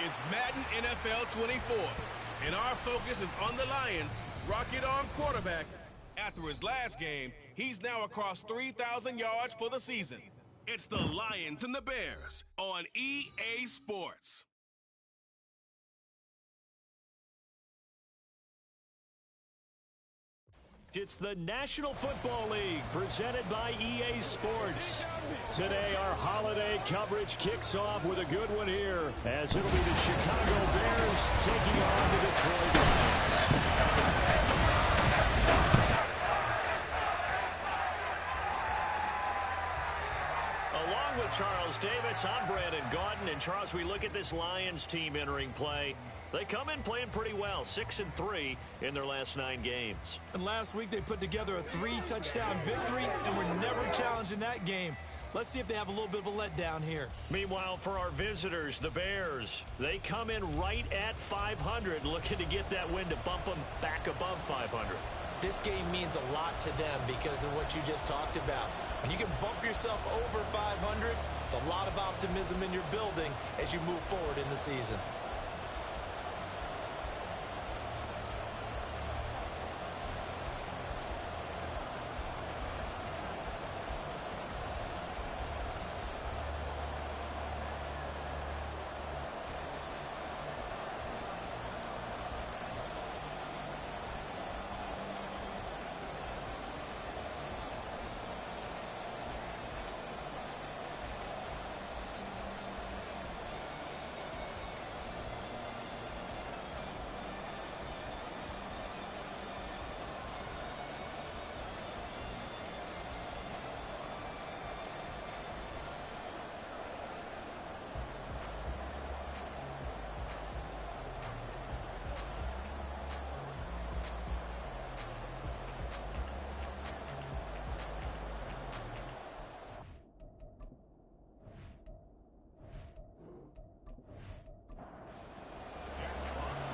It's Madden NFL 24, and our focus is on the Lions' rocket-arm quarterback. After his last game, he's now across 3,000 yards for the season. It's the Lions and the Bears on EA Sports. It's the National Football League presented by EA Sports. Today our holiday coverage kicks off with a good one here, as it'll be the Chicago Bears taking on the Detroit Lions. Along with Charles Davis, I'm Brandon Gaudin. And Charles, we look at this Lions team entering play. They come in playing pretty well, 6-3 in their last 9 games. And last week they put together a 3-touchdown victory and were never challenged in that game. Let's see if they have a little bit of a letdown here. Meanwhile, for our visitors, the Bears, they come in right at 500, looking to get that win to bump them back above 500. This game means a lot to them because of what you just talked about. When you can bump yourself over 500, it's a lot of optimism in your building as you move forward in the season.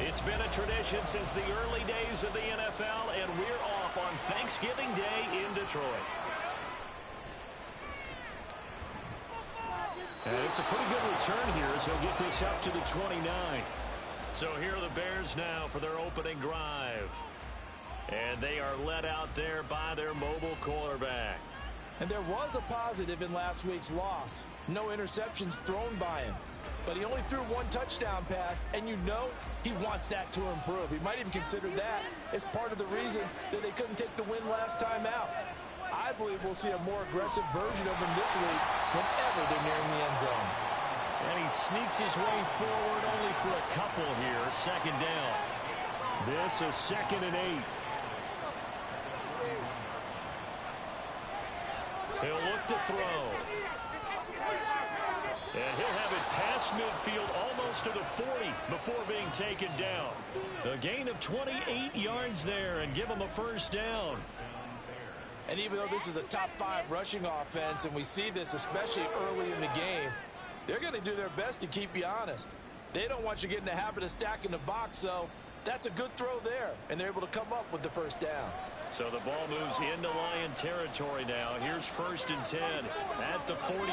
It's been a tradition since the early days of the NFL, and we're off on Thanksgiving Day in Detroit. And it's a pretty good return here as he'll get this up to the 29. So here are the Bears now for their opening drive. And they are led out there by their mobile quarterback. And there was a positive in last week's loss. No interceptions thrown by him. But he only threw 1 touchdown pass, and you know he wants that to improve. He might even consider that as part of the reason that they couldn't take the win last time out. I believe we'll see a more aggressive version of him this week whenever they're nearing the end zone. And he sneaks his way forward only for a couple here. Second down. This is 2nd and 8. He'll look to throw. And he'll have it past midfield almost to the 40 before being taken down. A gain of 28 yards there and give him a first down. And even though this is a top 5 rushing offense, and we see this especially early in the game, they're going to do their best to keep you honest. They don't want you getting the habit of stacking the box, so that's a good throw there, and they're able to come up with the first down. So the ball moves into Lion territory now. Here's 1st and 10 at the 41.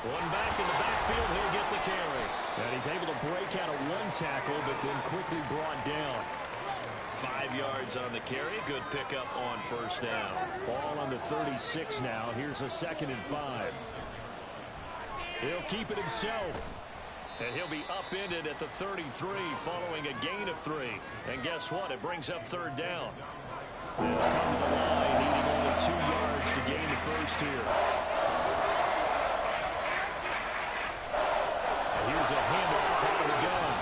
One back in the backfield, he'll get the carry. And he's able to break out of 1 tackle, but then quickly brought down. 5 yards on the carry. Good pickup on first down. Ball on the 36 now. Here's a 2nd and 5. He'll keep it himself. And he'll be upended at the 33 following a gain of 3. And guess what? It brings up 3rd down. They'll come to the line, needing only 2 yards to gain the first here. Here's a handoff out of the gun.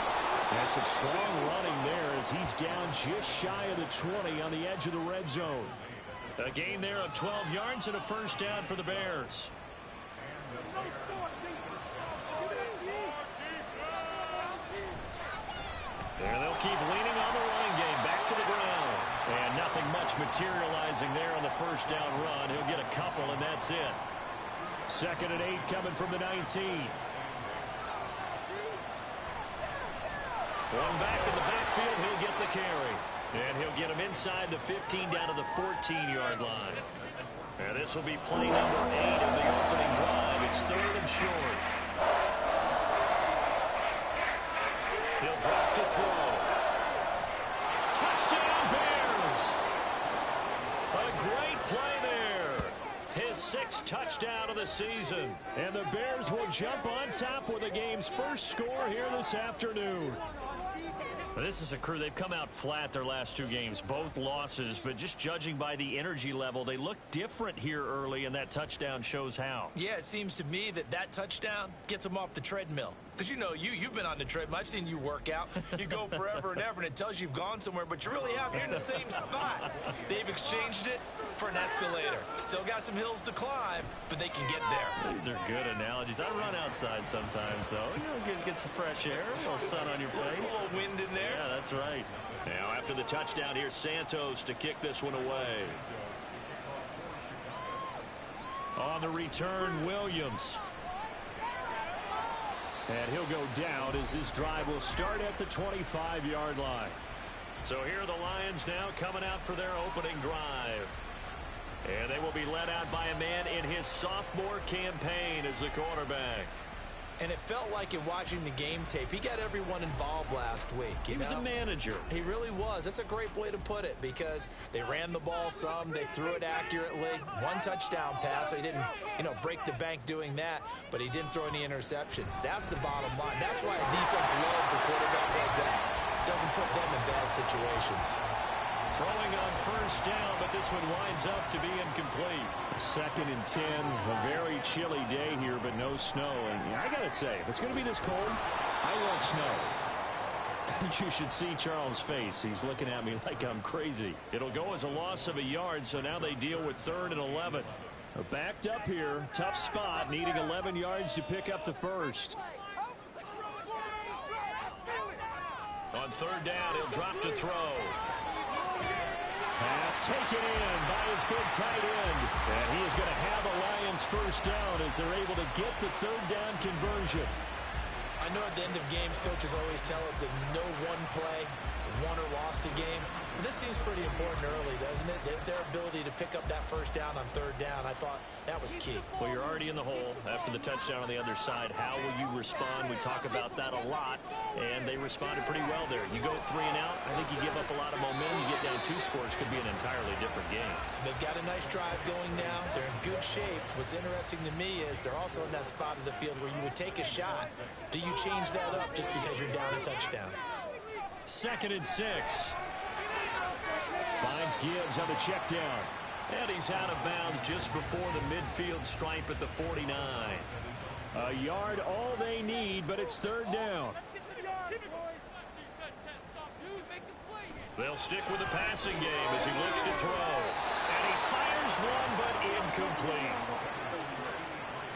And some strong running there as he's down just shy of the 20 on the edge of the red zone. A gain there of 12 yards and a first down for the Bears. And they'll keep leaning on the running game back to the ground. And nothing much materializing there on the first down run. He'll get a couple, and that's it. 2nd and 8 coming from the 19. One back in the backfield, he'll get the carry. And he'll get him inside the 15 down to the 14-yard line. And this will be play number 8 of the opening drive. It's 3rd and short. He'll drop to throw. Touchdown, Bears! A great play there. His 6th touchdown of the season. And the Bears will jump on top with the game's first score here this afternoon. This is a crew. They've come out flat their last 2 games, both losses, but just judging by the energy level, they look different here early, and that touchdown shows how. Yeah, it seems to me that touchdown gets them off the treadmill. Because, you know, you've been on the treadmill. I've seen you work out. You go forever and ever, and it tells you you've gone somewhere, but you really have. You're in the same spot. They've exchanged it for an escalator. Still got some hills to climb, but they can get there. These are good analogies. I run outside sometimes, though. You know, get some fresh air, a little sun on your face. A little wind in there. Yeah, that's right. Now, after the touchdown, here's Santos to kick this one away. On the return, Williams. And he'll go down as this drive will start at the 25-yard line. So here are the Lions now coming out for their opening drive. And they will be led out by a man in his sophomore campaign as the quarterback. And it felt like in watching the game tape, he got everyone involved last week. He was a manager. He really was. That's a great way to put it because they ran the ball some. They threw it accurately. 1 touchdown pass, so he didn't, break the bank doing that, but he didn't throw any interceptions. That's the bottom line. That's why a defense loves a quarterback like that. Doesn't put them in bad situations. Throwing on first down, but this one winds up to be incomplete. 2nd and 10, a very chilly day here, but no snow. And I got to say, if it's going to be this cold, I want snow. You should see Charles' face. He's looking at me like I'm crazy. It'll go as a loss of a yard, so now they deal with 3rd and 11. Backed up here, tough spot, needing 11 yards to pick up the first. On 3rd down, he'll drop to throw. Pass taken in by his big tight end. And he is going to have a Lions first down as they're able to get the 3rd down conversion. I know at the end of games, coaches always tell us that no one play won or lost a game. But this seems pretty important early, doesn't it? Their ability to pick up that first down on 3rd down, I thought that was key. Well, you're already in the hole after the touchdown on the other side. How will you respond? We talk about that a lot, and they responded pretty well there. You go 3 and out, I think you give up a lot of momentum. You get down 2 scores, could be an entirely different game. So they've got a nice drive going now. They're in good shape. What's interesting to me is they're also in that spot of the field where you would take a shot. Do you change that up just because you're down a touchdown? 2nd and 6. Finds Gibbs on the check down. And he's out of bounds just before the midfield stripe at the 49. A yard all they need, but it's 3rd down. They'll stick with the passing game as he looks to throw. And he fires one, but incomplete.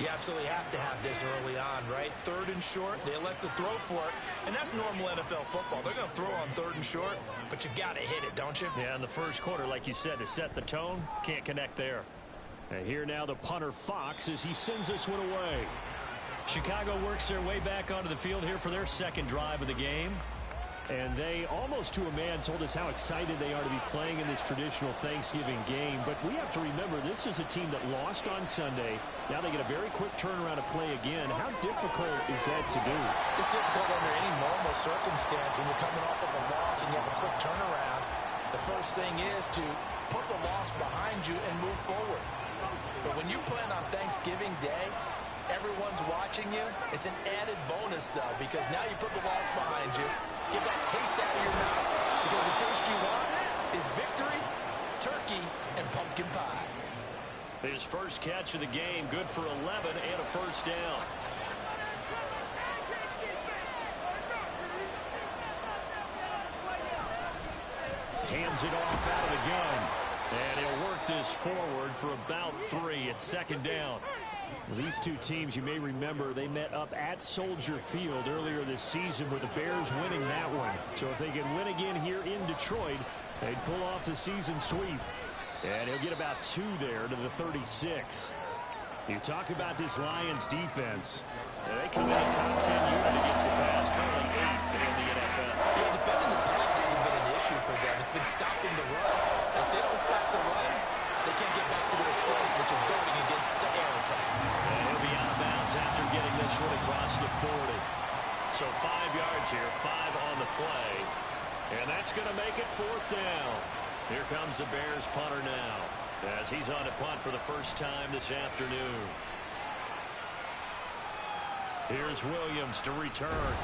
You absolutely have to have this early on, right? 3rd and short, they elect to throw for it, and that's normal NFL football. They're going to throw on 3rd and short, but you've got to hit it, don't you? Yeah, in the first quarter, like you said, to set the tone, can't connect there. And here now the punter Fox as he sends this one away. Chicago works their way back onto the field here for their 2nd drive of the game. And they, almost to a man, told us how excited they are to be playing in this traditional Thanksgiving game. But we have to remember, this is a team that lost on Sunday. Now they get a very quick turnaround to play again. How difficult is that to do? It's difficult under any normal circumstance when you're coming off of a loss and you have a quick turnaround. The first thing is to put the loss behind you and move forward. But when you're playing on Thanksgiving Day, everyone's watching you. It's an added bonus, though, because now you put the loss behind you. Get that taste out of your mouth, because the taste you want is victory, turkey, and pumpkin pie. His first catch of the game, good for 11 and a first down. Hands it off out of the gun. And he'll work this forward for about 3 at 2nd down. Well, these two teams, you may remember, they met up at Soldier Field earlier this season with the Bears winning that one. So if they can win again here in Detroit, they'd pull off the season sweep. And he'll get about 2 there to the 36. You talk about this Lions defense. They come in the top 10 unit against the pass, currently 8th in the NFL. Yeah, defending the pass hasn't been an issue for them. It's been stopping the run. If they don't stop the run, they can't get back to their strength, which is guarding against the air attack. And he'll be out of bounds after getting this one across the 40. So So 5 yards here, 5 on the play. And that's going to make it 4th down. Here comes the Bears punter now, as he's on to punt for the first time this afternoon. Here's Williams to return.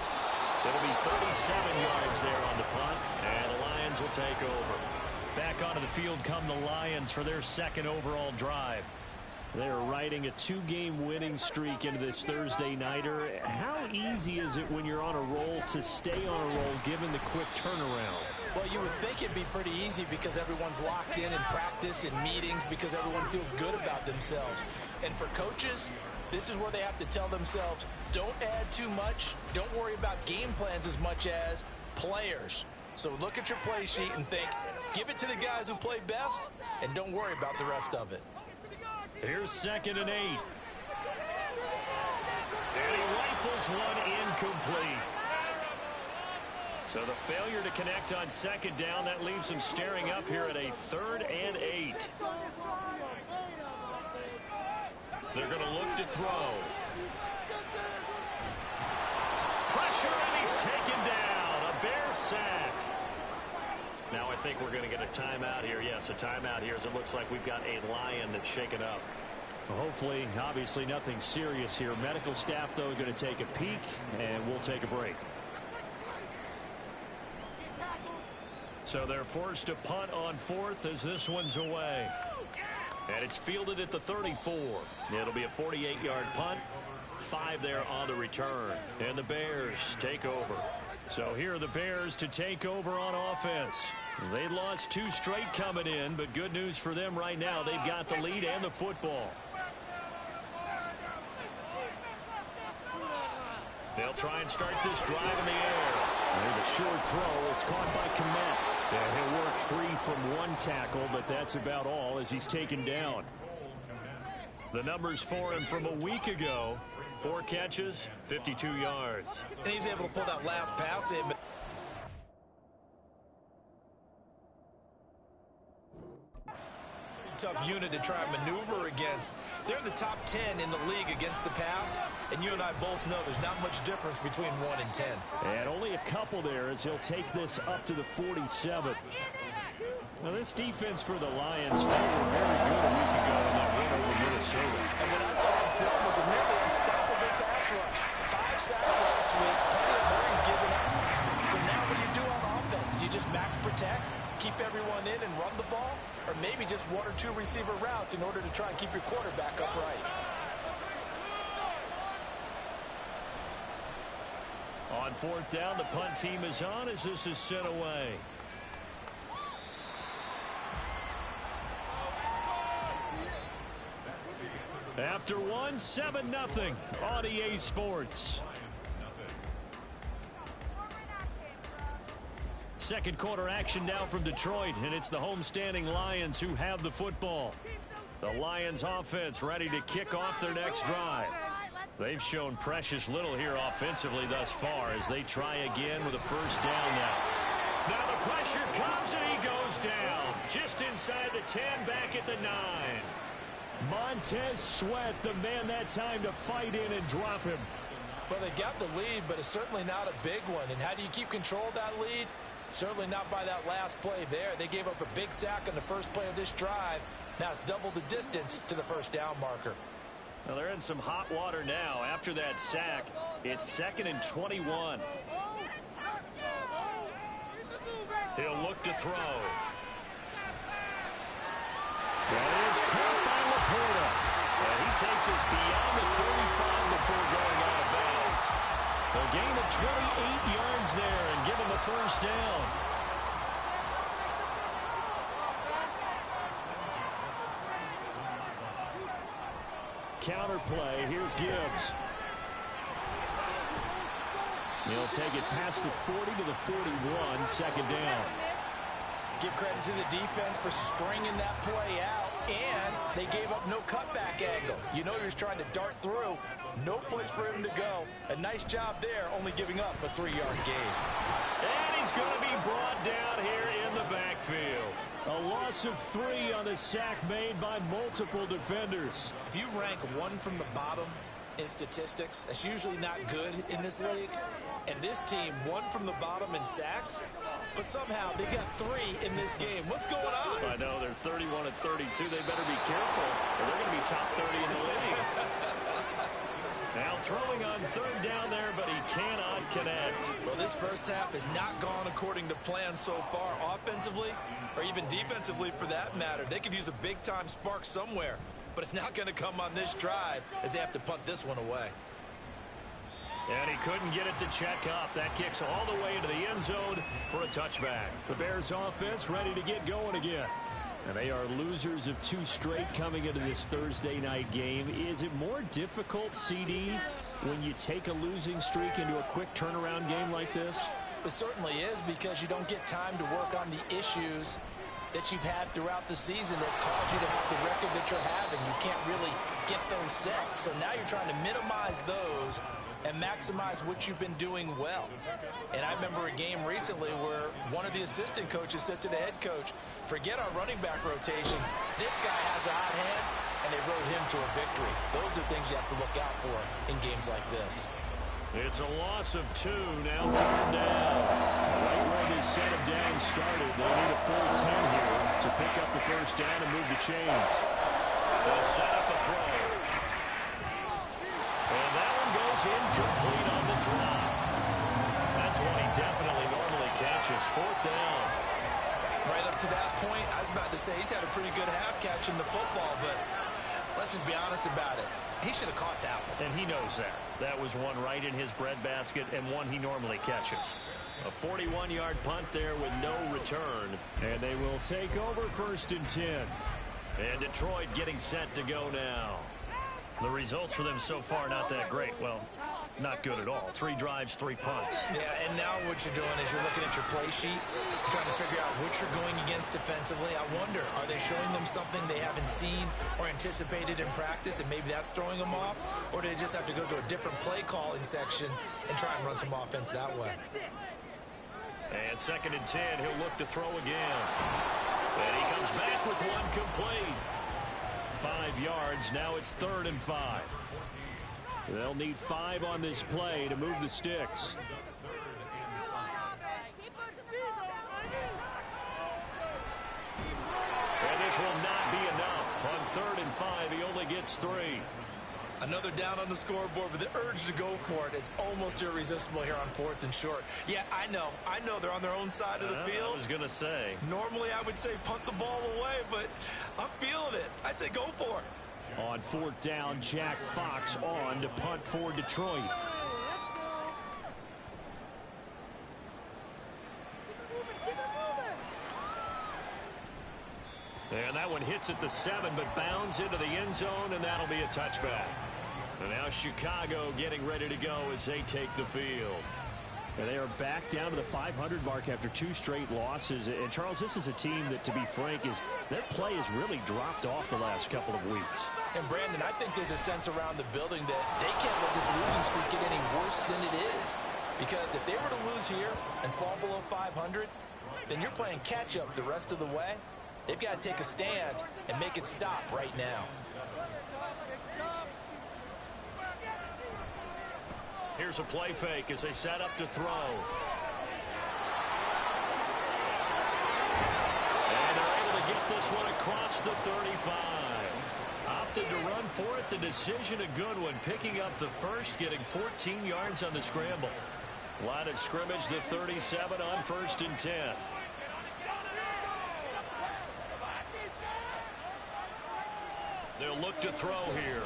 It'll be 37 yards there on the punt, and the Lions will take over. Back onto the field come the Lions for their second overall drive. They're riding a 2-game winning streak into this Thursday nighter. How easy is it when you're on a roll to stay on a roll given the quick turnaround? Well, you would think it'd be pretty easy because everyone's locked in practice and meetings because everyone feels good about themselves. And for coaches, this is where they have to tell themselves, don't add too much. Don't worry about game plans as much as players. So look at your play sheet and think, give it to the guys who play best, and don't worry about the rest of it. Here's 2nd and 8. And he rifles one incomplete. So the failure to connect on 2nd down, that leaves him staring up here at a 3rd and 8. They're going to look to throw. Pressure, and he's taken down. A Bears sack. Now I think we're going to get a timeout here. Yes, a timeout here as it looks like we've got a Lion that's shaken up. Well, hopefully, obviously nothing serious here. Medical staff, though, going to take a peek, and we'll take a break. So they're forced to punt on 4th as this one's away. And it's fielded at the 34. It'll be a 48-yard punt. 5 there on the return. And the Bears take over. So here are the Bears to take over on offense. They lost 2 straight coming in, but good news for them right now. They've got the lead and the football. They'll try and start this drive in the air. There's a short throw. It's caught by Kmet. Yeah, he'll work free from 1 tackle, but that's about all as he's taken down. The numbers for him from a week ago. 4 catches, 52 yards. And he's able to pull that last pass in. Tough unit to try and maneuver against. They're in the top 10 in the league against the pass, and you and I both know there's not much difference between 1 and 10. And only a couple there as he'll take this up to the 47. Now this defense for the Lions, they were very good a week ago in that win over Minnesota. And what I saw on film was a nearly unstoppable pass rush. 5 sacks last week, plenty of hurries given up. So now what do you do on offense? You just max protect, keep everyone in and run the ball, or maybe just 1 or 2 receiver routes in order to try and keep your quarterback upright. On 4th down, the punt team is on as this is sent away. After 1, 7-0 on EA Sports. Second quarter action now from Detroit, and it's the homestanding Lions who have the football. The Lions offense ready to kick off their next drive. They've shown precious little here offensively thus far as they try again with a 1st down now. Now the pressure comes and he goes down. Just inside the 10, back at the 9. Montez Sweat, the man that time to fight in and drop him. Well, they got the lead, but it's certainly not a big one. And how do you keep control of that lead? Certainly not by that last play there. They gave up a big sack on the first play of this drive. Now it's double the distance to the 1st down marker. Well, they're in some hot water now. After that sack, it's 2nd and 21. He'll look to throw. That is caught by Laporta. And he takes us beyond the 35 before going out of bounds. A gain of 28 yards there and give him the 1st down. Counter play. Here's Gibbs. He'll take it past the 40 to the 41, 2nd down. Give credit to the defense for stringing that play out, and they gave up no cutback angle. You know he was trying to dart through. No place for him to go. A nice job there, only giving up a 3-yard gain. And he's going to be brought down here in the backfield. A loss of 3 on the sack made by multiple defenders. If you rank one from the bottom, in statistics. That's usually not good in this league. And this team won from the bottom in sacks, but somehow they got 3 in this game. What's going on? I know, they're 31 and 32. They better be careful, or they're going to be top 30 in the league. Now throwing on third down there, but he cannot connect. Well, this first half has not gone according to plan so far offensively, or even defensively for that matter. They could use a big-time spark somewhere, but it's not going to come on this drive as they have to punt this one away. And he couldn't get it to check up. That kicks all the way into the end zone for a touchback. The Bears offense ready to get going again. And they are losers of 2 straight coming into this Thursday night game. Is it more difficult, CD, when you take a losing streak into a quick turnaround game like this? It certainly is, because you don't get time to work on the issues that you've had throughout the season that caused you to have the record that you're having. You can't really get those set. So now you're trying to minimize those and maximize what you've been doing well. And I remember a game recently where one of the assistant coaches said to the head coach, forget our running back rotation. This guy has a hot hand, and they rode him to a victory. Those are things you have to look out for in games like this. It's a loss of 2, now third down. Right where this set of downs started, they need a full 10 here to pick up the first down and move the chains. They'll set up a throw. And that one goes incomplete on the drop. That's one he definitely normally catches. Fourth down. Right up to that point, I was about to say he's had a pretty good half catching the football, but let's just be honest about it. He should have caught that one. And he knows that. That was one right in his breadbasket and one he normally catches. A 41-yard punt there with no return. And they will take over first and 10. And Detroit getting set to go now. The results for them so far not that great. Well, not good at all. 3 drives, 3 punts. Yeah, and now what you're doing is you're looking at your play sheet, trying to figure out what you're going against defensively. I wonder, are they showing them something they haven't seen or anticipated in practice, and maybe that's throwing them off? Or do they just have to go to a different play calling section and try and run some offense that way? And second and 10, he'll look to throw again. And he comes back with one complete. 5 yards. Now it's 3rd and 5. They'll need 5 on this play to move the sticks. And this will not be enough. On 3rd and 5, he only gets 3. Another down on the scoreboard, but the urge to go for it is almost irresistible here on 4th and short. Yeah, I know they're on their own side of the field. I was going to say. Normally I would say punt the ball away, but I'm feeling it. I say go for it. On 4th down, Jack Fox on to punt for Detroit. And that one hits at the 7, but bounds into the end zone, and that'll be a touchback. And now Chicago getting ready to go as they take the field. And they are back down to the 500 mark after 2 straight losses. And, Charles, this is a team that, to be frank, their play has really dropped off the last couple of weeks. And, Brandon, I think there's a sense around the building that they can't let this losing streak get any worse than it is. Because if they were to lose here and fall below 500, then you're playing catch-up the rest of the way. They've got to take a stand and make it stop right now. Here's a play fake as they set up to throw. And they're able to get this one across the 35. Opted to run for it. The decision a good one. Picking up the first, getting 14 yards on the scramble. Line of scrimmage, the 37 on 1st and 10. They'll look to throw here.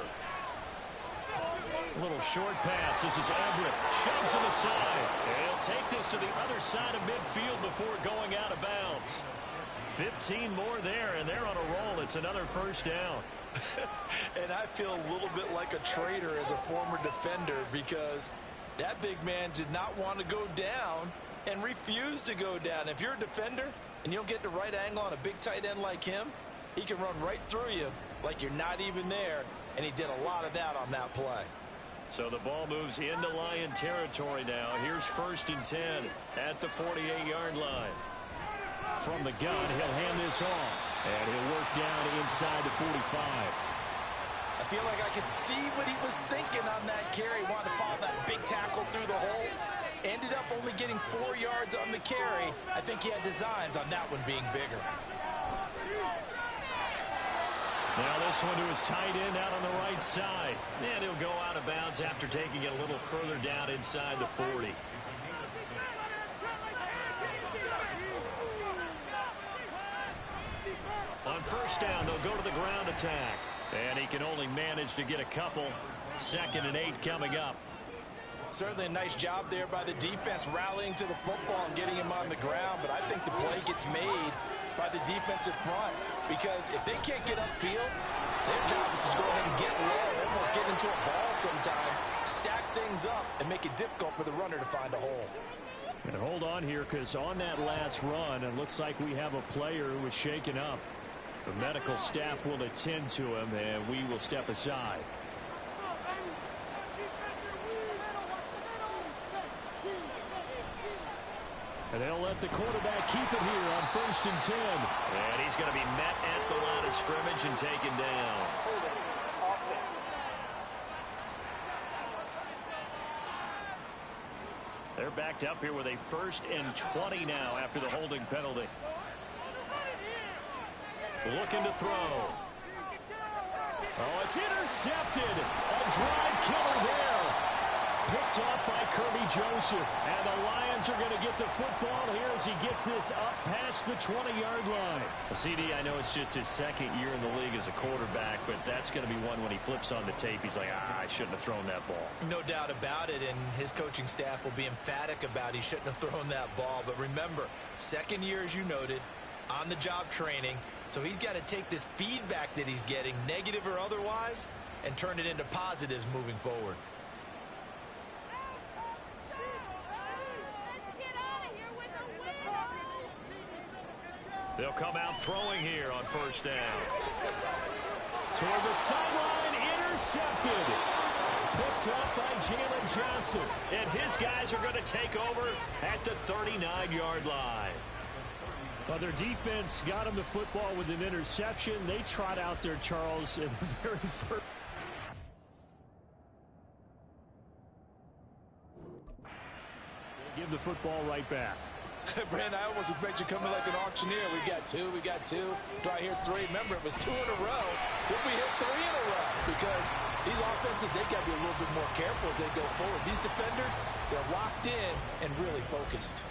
A little short pass. This is Everett. Shoves him aside. And he'll take this to the other side of midfield before going out of bounds. 15 more there, and they're on a roll. It's another first down. And I feel a little bit like a traitor as a former defender, because that big man did not want to go down and refused to go down. If you're a defender and you don't get the right angle on a big tight end like him, he can run right through you like you're not even there, and he did a lot of that on that play. So the ball moves into Lion territory now. Here's 1st and 10 at the 48-yard line. From the gun, he'll hand this off, and he'll work down inside the 45. I feel like I could see what he was thinking on that carry. Wanted to follow that big tackle through the hole. Ended up only getting 4 yards on the carry. I think he had designs on that one being bigger. Now this one to his tight end out on the right side. And he'll go out of bounds after taking it a little further down inside the 40. On first down, they'll go to the ground attack. And he can only manage to get a couple. 2nd and 8 coming up. Certainly a nice job there by the defense rallying to the football and getting him on the ground. But I think the play gets made by the defensive front. Because if they can't get upfield, their job is to go ahead and get low, almost get into a ball sometimes, stack things up, and make it difficult for the runner to find a hole. And hold on here, because on that last run, it looks like we have a player who was shaken up. The medical staff will attend to him, and we will step aside. And they'll let the quarterback keep it here on 1st and 10. And he's going to be met at the line of scrimmage and taken down. They're backed up here with a 1st and 20 now after the holding penalty. Looking to throw. Oh, it's intercepted. A drive killer there. Picked off by Kirby Joseph. And the Lions are going to get the football here as he gets this up past the 20-yard line. CD, I know it's just his 2nd year in the league as a quarterback, but that's going to be one when he flips on the tape. He's like, I shouldn't have thrown that ball. No doubt about it, and his coaching staff will be emphatic about he shouldn't have thrown that ball. But remember, 2nd year, as you noted, on-the-job training. So he's got to take this feedback that he's getting, negative or otherwise, and turn it into positives moving forward. They'll come out throwing here on 1st down. Toward the sideline, intercepted. Picked up by Jalen Johnson. And his guys are going to take over at the 39-yard line. Well, their defense got him the football with an interception. They trot out there, Charles, in the very first. Give the football right back. Brandon, I almost expect you coming like an auctioneer. We got two. Do I hear 3? Remember, it was 2 in a row. Will we hit 3 in a row? Because these offenses, they got to be a little bit more careful as they go forward. These defenders, they're locked in and really focused.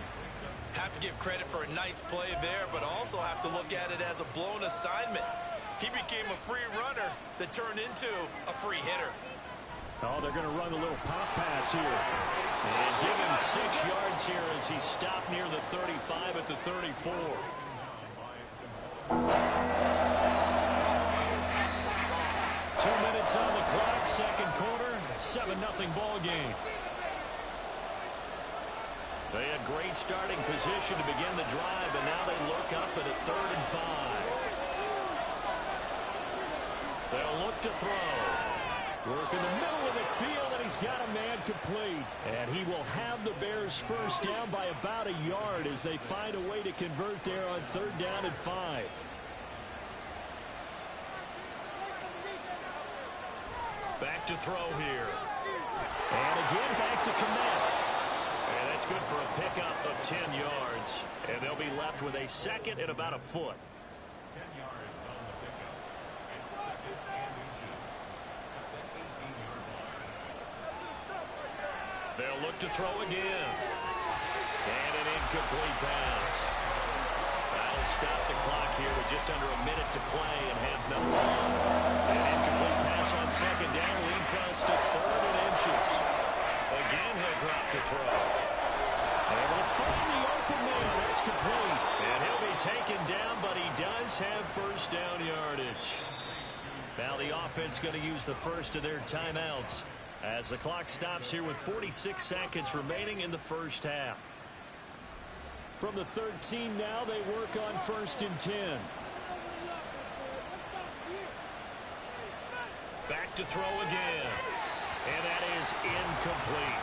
Have to give credit for a nice play there, but also have to look at it as a blown assignment. He became a free runner that turned into a free hitter. Oh, they're going to run a little pop pass here. And give him 6 yards here as he stopped near the 35 at the 34. 2 minutes on the clock, 2nd quarter, 7-0 ball game. They had great starting position to begin the drive, and now they look up at a 3rd and 5. They'll look to throw. Work in the middle of the field, and he's got a man complete. And he will have the Bears 1st down by about a yard as they find a way to convert there on 3rd down and 5. Back to throw here. And again, back to Kmet. And that's good for a pickup of 10 yards. And they'll be left with a 2nd and about a foot. 10 yards on the pickup. And 2nd and inches at the 18-yard line. They'll look to throw again. And an incomplete pass. That'll stop the clock here with just under a minute to play in half number 1. An incomplete pass on 2nd down leads us to 3rd and inches. Again, he'll drop to throw. Able to find the open man. That's complete. And he'll be taken down, but he does have 1st down yardage. Now the offense going to use the first of their timeouts as the clock stops here with 46 seconds remaining in the 1st half. From the 13 now, they work on 1st and 10. Back to throw again. And that is incomplete.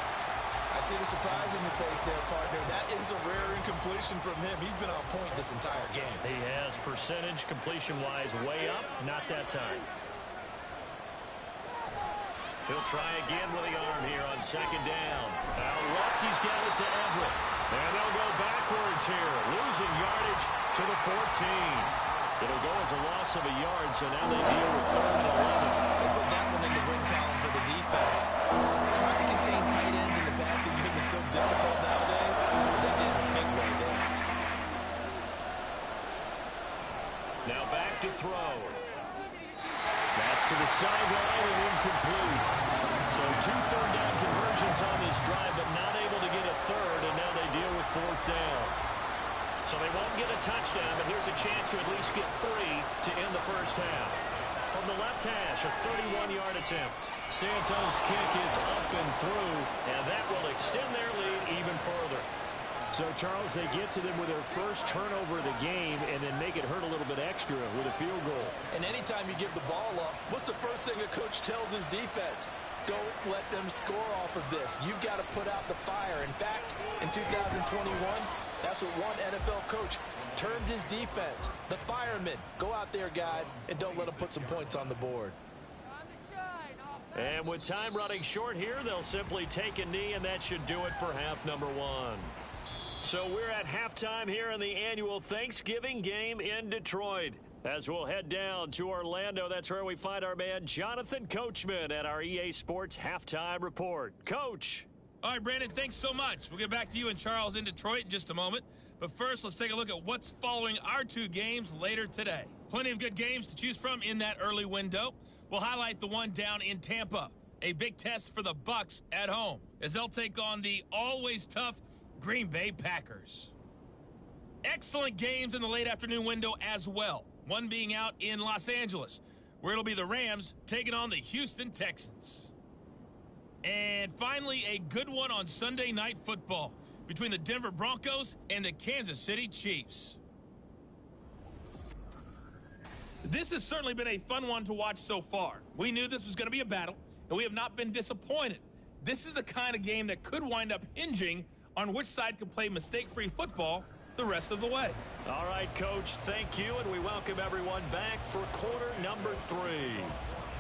I see the surprise in your face there, partner. That is a rare incompletion from him. He's been on point this entire game. He has percentage completion-wise way up. Not that time. He'll try again with the arm here on second down. Out left, he's got it to Everett. And they'll go backwards here, losing yardage to the 14. It'll go as a loss of a yard, so now they deal with 3rd and 11. They put that one in the win column for the defense. Trying to contain tight ends in the passing game is so difficult nowadays, but they did in a big way there. Now back to throw. That's to the sideline and incomplete. So 2 third-down conversions on this drive, but not able to get a third, and now they deal with 4th down. So they won't get a touchdown, but here's a chance to at least get 3 to end the first half. From the left hash, a 31-yard attempt. Santos' kick is up and through, and that will extend their lead even further. So, Charles, they get to them with their first turnover of the game and then make it hurt a little bit extra with a field goal. And anytime you give the ball up, what's the first thing a coach tells his defense? Don't let them score off of this. You've got to put out the fire. In fact, in 2021, that's what one NFL coach termed his defense. The firemen. Go out there, guys, and don't let them put some points on the board. And with time running short here, they'll simply take a knee, and that should do it for half number 1. So we're at halftime here in the annual Thanksgiving game in Detroit. As we'll head down to Orlando, that's where we find our man Jonathan Coachman at our EA Sports Halftime Report. Coach. All right, Brandon, thanks so much. We'll get back to you and Charles in Detroit in just a moment. But first, let's take a look at what's following our 2 games later today. Plenty of good games to choose from in that early window. We'll highlight the one down in Tampa. A big test for the Bucs at home as they'll take on the always tough Green Bay Packers. Excellent games in the late afternoon window as well. One being out in Los Angeles, where it'll be the Rams taking on the Houston Texans. And finally, a good one on Sunday Night Football between the Denver Broncos and the Kansas City Chiefs. This has certainly been a fun one to watch so far. We knew this was going to be a battle, and we have not been disappointed. This is the kind of game that could wind up hinging on which side can play mistake-free football the rest of the way. All right, Coach, thank you, and we welcome everyone back for quarter number 3.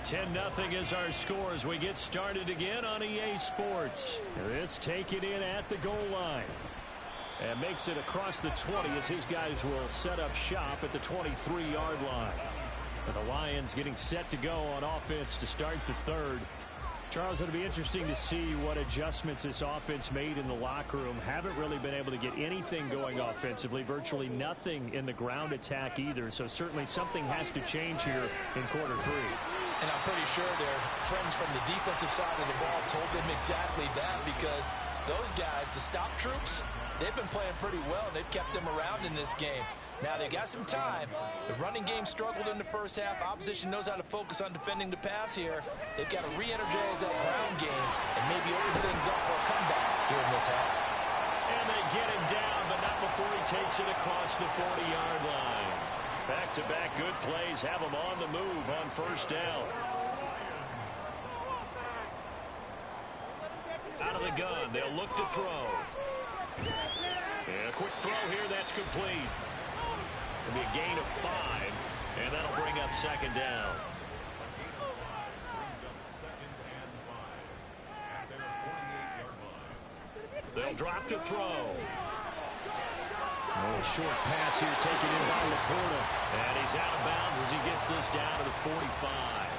10-0 is our score as we get started again on EA Sports. This taken in at the goal line. And makes it across the 20 as his guys will set up shop at the 23-yard line. With the Lions getting set to go on offense to start the 3rd. Charles, it'll be interesting to see what adjustments this offense made in the locker room. Haven't really been able to get anything going offensively. Virtually nothing in the ground attack either. So certainly something has to change here in quarter 3. And I'm pretty sure their friends from the defensive side of the ball told them exactly that, because those guys, the stop troops, they've been playing pretty well. They've kept them around in this game. Now, they got some time. The running game struggled in the first half. Opposition knows how to focus on defending the pass here. They've got to re-energize that ground game and maybe open things up for a comeback here in this half. And they get him down, but not before he takes it across the 40-yard line. Back-to-back good plays have him on the move on first down. Out of the gun, they'll look to throw. And a quick throw here, that's complete. It'll be a gain of 5, and that'll bring up second down. They'll drop to throw. Oh, short pass here taken in by Laporta. And he's out of bounds as he gets this down to the 45.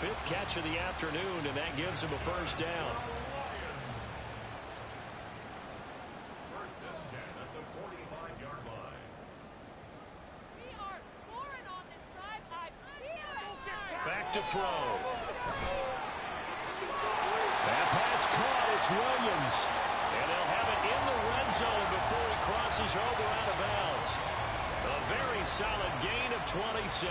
5th catch of the afternoon, and that gives him a first down. First and 10 at the 45-yard line. We are scoring on this drive. I feel it. Back to throw. That pass caught. It's Williams. And they'll have it in the red zone before he crosses over out of bounds. A very solid gain of 27.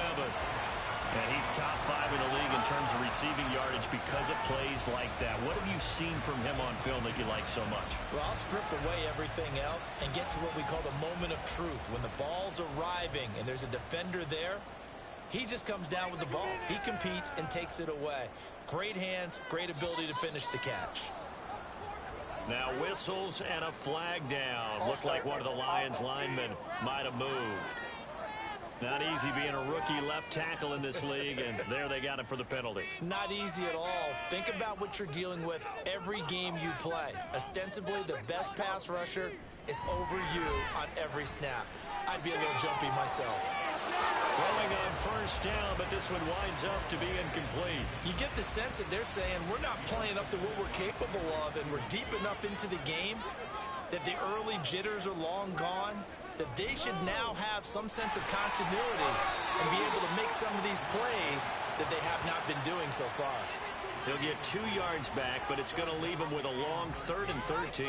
And he's top 5 in the league in terms of receiving yardage because of plays like that. What have you seen from him on film that you like so much? Well, I'll strip away everything else and get to what we call the moment of truth. When the ball's arriving and there's a defender there, he just comes down with the ball. He competes and takes it away. Great hands, great ability to finish the catch. Now whistles and a flag down. Looked like one of the Lions linemen might have moved. Not easy being a rookie left tackle in this league, and there they got him for the penalty. Not easy at all. Think about what you're dealing with every game you play. Ostensibly, the best pass rusher is over you on every snap. I'd be a little jumpy myself. Throwing on first down, but this one winds up to be incomplete. You get the sense that they're saying we're not playing up to what we're capable of, and we're deep enough into the game that the early jitters are long gone, that they should now have some sense of continuity and be able to make some of these plays that they have not been doing so far. He'll get 2 yards back, but it's going to leave him with a long 3rd and 13.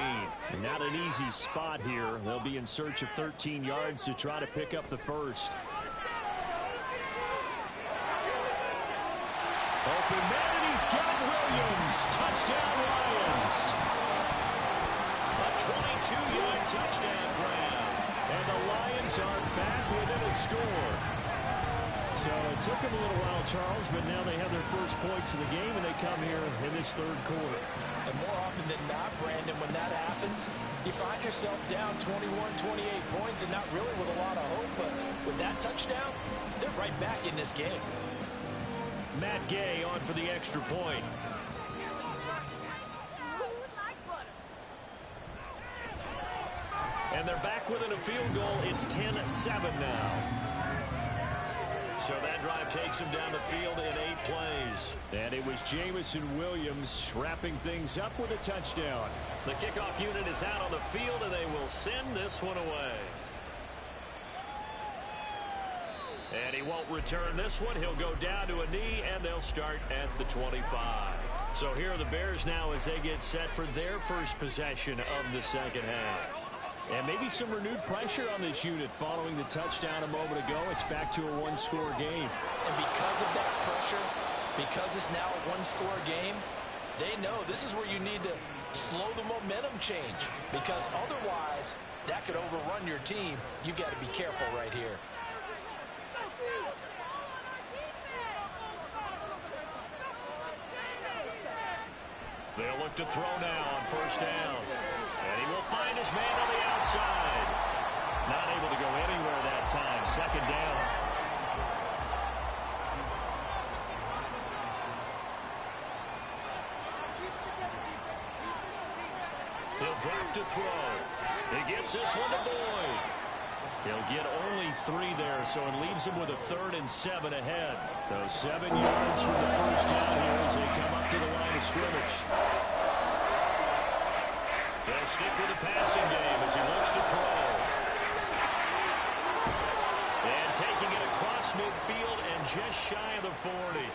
Not an easy spot here. They'll be in search of 13 yards to try to pick up the first. Open man, and he's got Williams. Touchdown, Lions. A 22-yard touchdown grab. And the Lions are back within a score. So it took them a little while, Charles, but now they have their first points of the game, and they come here in this third quarter. And more often than not, Brandon, when that happens, you find yourself down 21, 28 points and not really with a lot of hope. But with that touchdown, they're right back in this game. Matt Gay on for the extra point. And they're back within a field goal. It's 10-7 now. So that drive takes him down the field in 8 plays. And it was Jamison Williams wrapping things up with a touchdown. The kickoff unit is out on the field, and they will send this one away. And he won't return this one. He'll go down to a knee, and they'll start at the 25. So here are the Bears now as they get set for their first possession of the second half. And maybe some renewed pressure on this unit following the touchdown a moment ago. It's back to a one-score game. And because of that pressure, because it's now a one-score game, they know this is where you need to slow the momentum change. Because otherwise, that could overrun your team. You've got to be careful right here. They'll look to throw now on first down. And he will find his man on the outside. Not able to go anywhere that time. Second down. He'll drop to throw. He gets this one to Boyd. He'll get only 3 there, so it leaves him with a 3rd and 7 ahead. So 7 yards from the first down here as they come up to the line of scrimmage. They'll stick with the passing game as he looks to throw. And taking it across midfield and just shy of the 40.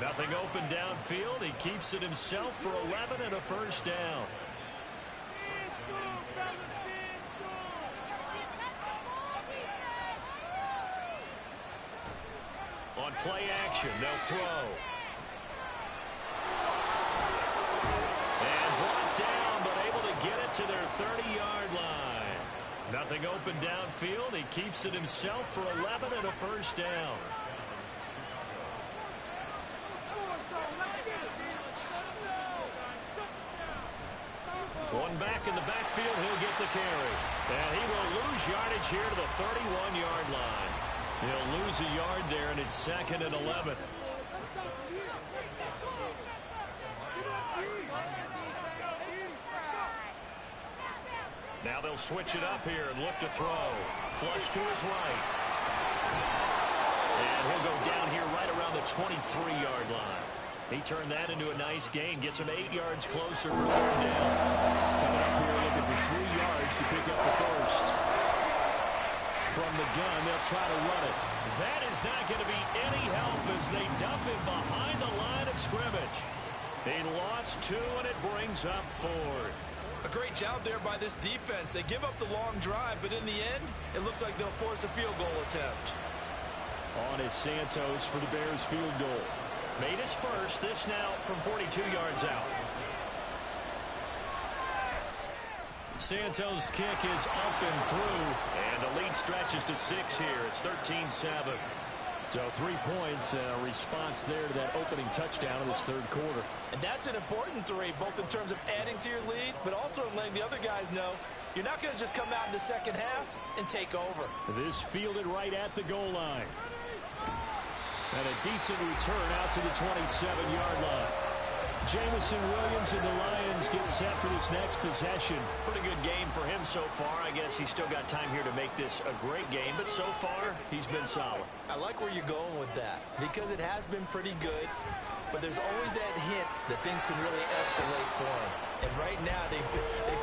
Nothing open downfield. He keeps it himself for 11 and a first down. On play action, they'll throw. And brought down, but able to get it to their 30-yard line. Nothing open downfield. He keeps it himself for 11 and a first down. One back in the backfield, he'll get the carry. And he will lose yardage here to the 31-yard line. He'll lose a yard there, and it's 2nd and 11. Now they'll switch it up here and look to throw. Flush to his right. And he'll go down here right around the 23-yard line. He turned that into a nice gain. Gets him 8 yards closer for 3rd down. Coming up here looking for 3 yards to pick up the first. From the gun, they'll try to run it. That is not going to be any help as they dump him behind the line of scrimmage. He lost 2, and it brings up 4th. A great job there by this defense. They give up the long drive, but in the end, it looks like they'll force a field goal attempt. On is Santos for the Bears field goal. Made his first, this now from 42 yards out. Santos' kick is up and through, and the lead stretches to 6 here. It's 13-7. So 3 points, response there to that opening touchdown in this third quarter. And that's an important 3, both in terms of adding to your lead, but also letting the other guys know You're not going to just come out in the second half and take over. This fielded right at the goal line. And a decent return out to the 27-yard line. Jamison Williams and the Lions get set for this next possession. Pretty good game for him so far. I guess he's still got time here to make this a great game, but so far, he's been solid. I like where you're going with that because it has been pretty good, but there's always that hint that things can really escalate for him. And right now, they